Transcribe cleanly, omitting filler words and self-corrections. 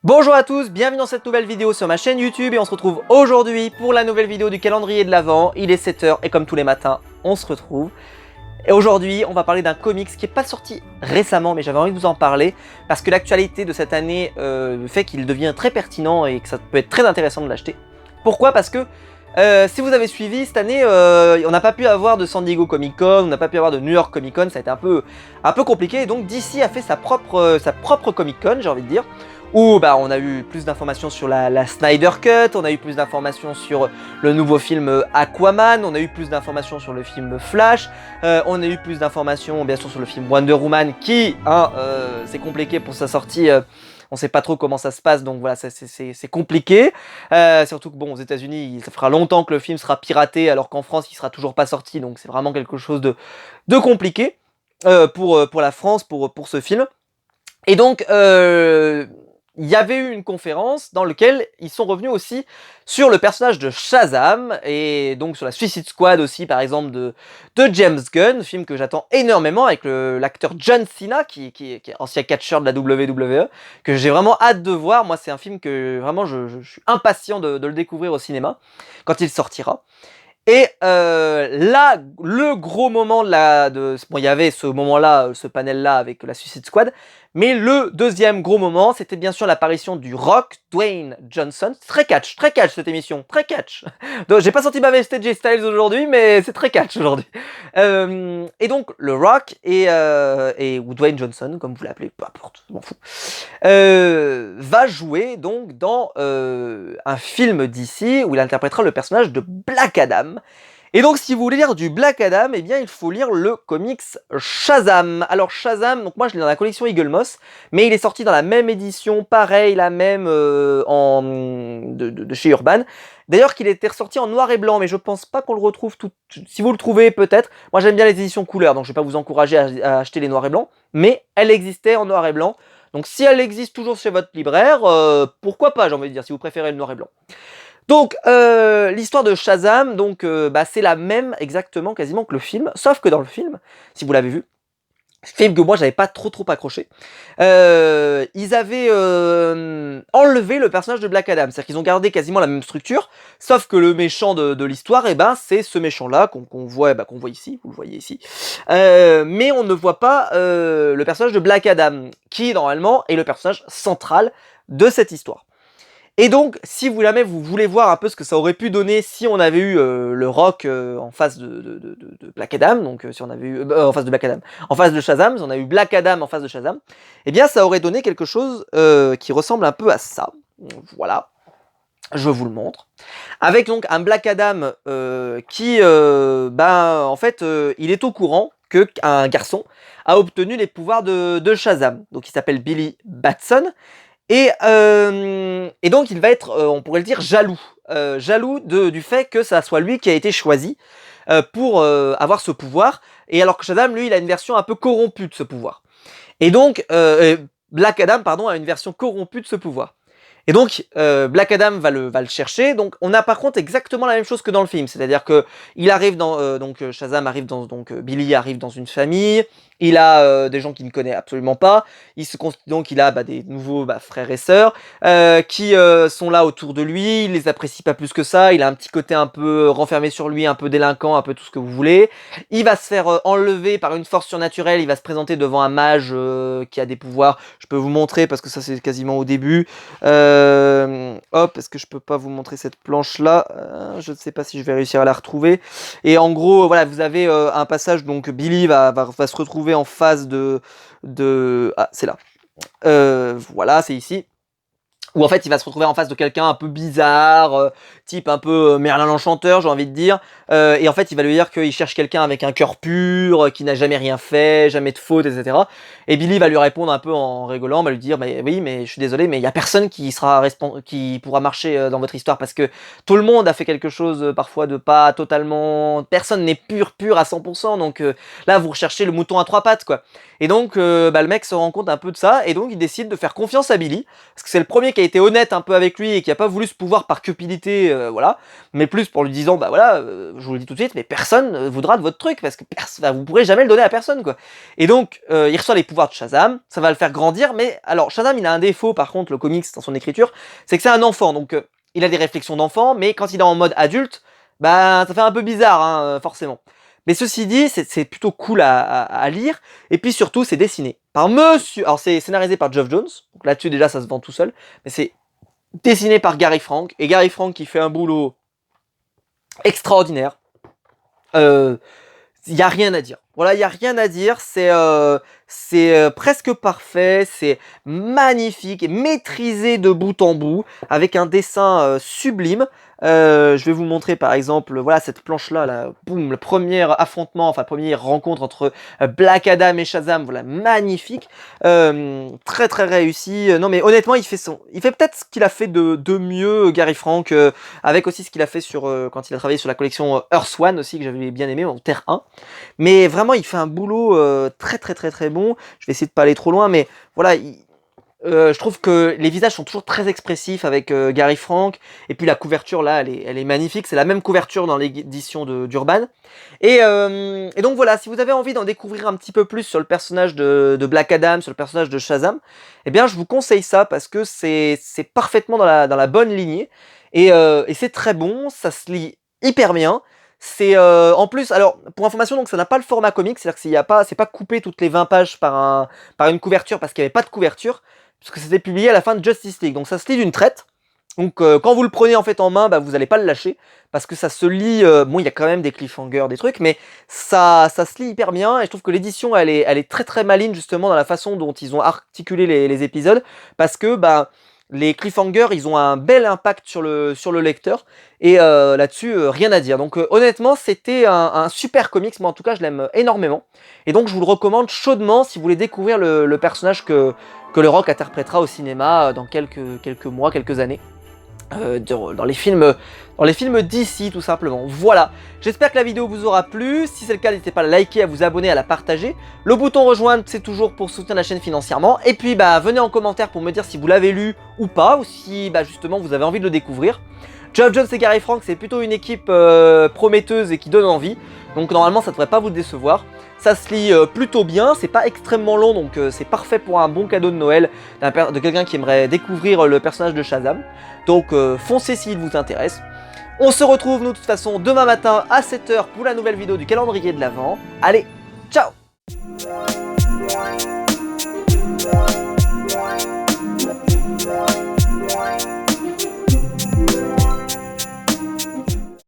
Bonjour à tous, bienvenue dans cette nouvelle vidéo sur ma chaîne YouTube et on se retrouve aujourd'hui pour la nouvelle vidéo du calendrier de l'Avent. Il est 7 h et comme tous les matins, on se retrouve. Et aujourd'hui, on va parler d'un comics qui n'est pas sorti récemment, mais j'avais envie de vous en parler parce que l'actualité de cette année fait qu'il devient très pertinent et que ça peut être très intéressant de l'acheter. Pourquoi? Parce que si vous avez suivi cette année, on n'a pas pu avoir de San Diego Comic Con, on n'a pas pu avoir de New York Comic Con, ça a été un peu compliqué. Et donc DC a fait sa propre Comic Con, j'ai envie de dire, où bah, on a eu plus d'informations sur la Snyder Cut, on a eu plus d'informations sur le nouveau film Aquaman, on a eu plus d'informations sur le film Flash, on a eu plus d'informations bien sûr sur le film Wonder Woman qui, c'est compliqué pour sa sortie. On sait pas trop comment ça se passe, donc voilà, c'est compliqué. Surtout que bon, aux États-Unis, ça fera longtemps que le film sera piraté, alors qu'en France, il sera toujours pas sorti, donc c'est vraiment quelque chose de compliqué pour la France, pour ce film. Et donc, il y avait eu une conférence dans laquelle ils sont revenus aussi sur le personnage de Shazam et donc sur la Suicide Squad aussi par exemple de James Gunn, film que j'attends énormément avec l'acteur John Cena qui est ancien catcheur de la WWE, que j'ai vraiment hâte de voir. Moi c'est un film que vraiment je suis impatient de le découvrir au cinéma quand il sortira. Et là, le gros moment bon, il y avait ce moment-là, ce panel-là avec la Suicide Squad, mais le deuxième gros moment, c'était bien sûr l'apparition du Rock, Dwayne Johnson. Très catch cette émission, très catch. Donc j'ai pas senti ma veste J Styles aujourd'hui, mais c'est très catch aujourd'hui. Et donc le Rock ou Dwayne Johnson, comme vous l'appelez, peu importe, je m'en fous, va jouer donc dans un film d'ici où il interprétera le personnage de Black Adam. Et donc si vous voulez lire du Black Adam, eh bien il faut lire le comics Shazam. Alors Shazam, donc moi je l'ai dans la collection Eagle Moss, mais il est sorti dans la même édition, pareil, la même de chez Urban. D'ailleurs qu'il était ressorti en noir et blanc, mais je pense pas qu'on le retrouve tout. Si vous le trouvez peut-être. Moi j'aime bien les éditions couleurs, donc je vais pas vous encourager à acheter les noirs et blancs, mais elle existait en noir et blanc. Donc si elle existe toujours chez votre libraire, pourquoi pas, j'ai envie de dire, si vous préférez le noir et blanc. Donc, l'histoire de Shazam, donc, c'est la même exactement quasiment que le film, sauf que dans le film, si vous l'avez vu, film que moi j'avais pas trop accroché, ils avaient enlevé le personnage de Black Adam, c'est-à-dire qu'ils ont gardé quasiment la même structure, sauf que le méchant de l'histoire, c'est ce méchant-là qu'on voit ici, vous le voyez ici, mais on ne voit pas le personnage de Black Adam, qui normalement est le personnage central de cette histoire. Et donc, si vous jamais vous voulez voir un peu ce que ça aurait pu donner si on avait eu le Rock en face de Black Adam, donc si on avait eu en face de Black Adam, en face de Shazam, si on a eu Black Adam en face de Shazam, eh bien ça aurait donné quelque chose qui ressemble un peu à ça. Voilà, je vous le montre. Avec donc un Black Adam qui, en fait, il est au courant qu'un garçon a obtenu les pouvoirs de Shazam. Donc il s'appelle Billy Batson. Et donc il va être, on pourrait le dire, jaloux. Jaloux du fait que ça soit lui qui a été choisi pour avoir ce pouvoir. Et alors que Shazam, lui, il a une version un peu corrompue de ce pouvoir. Et donc, Black Adam, pardon, a une version corrompue de ce pouvoir. Et donc, Black Adam va le chercher. Donc, on a par contre exactement la même chose que dans le film. C'est-à-dire que il arrive Shazam arrive Billy arrive dans une famille. Il a des gens qu'il ne connaît absolument pas. Donc, il a des nouveaux frères et sœurs qui sont là autour de lui. Il les apprécie pas plus que ça. Il a un petit côté un peu renfermé sur lui, un peu délinquant, un peu tout ce que vous voulez. Il va se faire enlever par une force surnaturelle. Il va se présenter devant un mage qui a des pouvoirs. Je peux vous montrer parce que ça c'est quasiment au début. Hop, est-ce que je peux pas vous montrer cette planche là? Je ne sais pas si je vais réussir à la retrouver. Et en gros, voilà, vous avez un passage, donc Billy va se retrouver en face ah, c'est là. Voilà, c'est ici. Où en fait il va se retrouver en face de quelqu'un un peu bizarre, type un peu Merlin l'Enchanteur, j'ai envie de dire, et en fait il va lui dire qu'il cherche quelqu'un avec un cœur pur, qui n'a jamais rien fait, jamais de faute, etc. Et Billy va lui répondre un peu en rigolant, va lui dire oui mais je suis désolé mais il y a personne qui pourra marcher dans votre histoire parce que tout le monde a fait quelque chose parfois de pas totalement, personne n'est pur à 100%, donc là vous recherchez le mouton à trois pattes quoi. Et donc le mec se rend compte un peu de ça et donc il décide de faire confiance à Billy parce que c'est le premier qui a été honnête un peu avec lui et qui a pas voulu ce pouvoir par cupidité, voilà, mais plus pour lui disant, bah voilà, je vous le dis tout de suite, mais personne voudra de votre truc, parce que vous pourrez jamais le donner à personne, quoi. Et donc, il reçoit les pouvoirs de Shazam, ça va le faire grandir, mais alors, Shazam, il a un défaut, par contre, le comics, dans son écriture, c'est que c'est un enfant, donc il a des réflexions d'enfant, mais quand il est en mode adulte, bah, ça fait un peu bizarre, hein, forcément. Mais ceci dit, c'est plutôt cool à lire, et puis surtout, c'est dessiné par monsieur... Alors, c'est scénarisé par Geoff Jones, donc là-dessus, déjà, ça se vend tout seul, mais c'est dessiné par Gary Frank, et Gary Frank qui fait un boulot extraordinaire. Il n'y a rien à dire. Voilà, il n'y a rien à dire, c'est presque parfait, c'est magnifique et maîtrisé de bout en bout, avec un dessin sublime. Je vais vous montrer par exemple, voilà cette planche-là, là, boum, le premier affrontement, enfin première rencontre entre Black Adam et Shazam, voilà, magnifique, très très réussi. Non mais honnêtement, il fait peut-être ce qu'il a fait de mieux, Gary Frank, avec aussi ce qu'il a fait sur quand il a travaillé sur la collection Earth One aussi, que j'avais bien aimé, en Terre 1. Mais vraiment, il fait un boulot très très très très bon. Je vais essayer de pas aller trop loin, mais voilà, je trouve que les visages sont toujours très expressifs avec Gary Frank. Et puis la couverture là, elle est magnifique. C'est la même couverture dans l'édition d'Urban. Et donc voilà, si vous avez envie d'en découvrir un petit peu plus sur le personnage de Black Adam, sur le personnage de Shazam, eh bien je vous conseille ça parce que c'est parfaitement dans la bonne lignée. Et c'est très bon, ça se lit hyper bien. C'est en plus, alors pour information, donc ça n'a pas le format comics, c'est-à-dire que c'est pas coupé toutes les 20 pages par une couverture parce qu'il n'y avait pas de couverture, puisque c'était publié à la fin de Justice League. Donc ça se lit d'une traite. Donc quand vous le prenez en fait en main, bah, vous n'allez pas le lâcher parce que ça se lit. Bon, il y a quand même des cliffhangers, des trucs, mais ça se lit hyper bien. Et je trouve que l'édition, elle est très très maligne justement dans la façon dont ils ont articulé les épisodes, parce que bah les cliffhangers, ils ont un bel impact sur le lecteur, et là-dessus, rien à dire. Donc honnêtement, c'était un super comics, moi en tout cas, je l'aime énormément. Et donc je vous le recommande chaudement si vous voulez découvrir le personnage que le Rock interprétera au cinéma dans quelques mois, quelques années. Dans les films d'ici tout simplement. Voilà, j'espère que la vidéo vous aura plu. Si c'est le cas, n'hésitez pas à la liker, à vous abonner, à la partager. Le bouton rejoindre, c'est toujours pour soutenir la chaîne financièrement. Et puis bah venez en commentaire pour me dire si vous l'avez lu ou pas, ou si bah justement vous avez envie de le découvrir. Geoff Jones et Gary Frank, c'est plutôt une équipe prometteuse et qui donne envie, donc normalement ça devrait pas vous décevoir. Ça se lit plutôt bien, c'est pas extrêmement long, donc c'est parfait pour un bon cadeau de Noël de quelqu'un qui aimerait découvrir le personnage de Shazam. Donc foncez s'il vous intéresse. On se retrouve nous de toute façon demain matin à 7 h pour la nouvelle vidéo du calendrier de l'Avent. Allez, ciao!